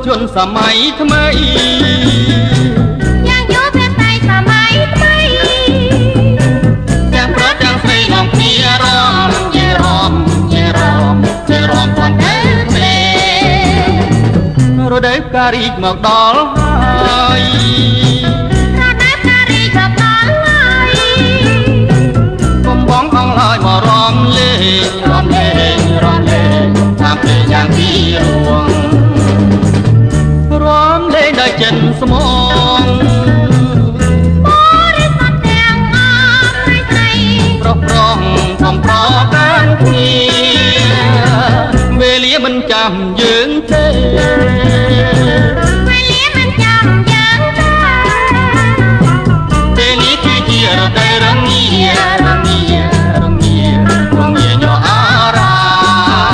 ជនសម័យថ្មីយ៉ាងយុវតែសម័យថ្មីទាំងប្រុសទាំងស្រីនាំគ្នារំជារំជារំជារំផងទៅភ្លេងរដូវផ្ការីកមកដល់ហើយ បងអងឡើយមករំលេងរំលេងរំលេងតាមពេលយ៉ាងទី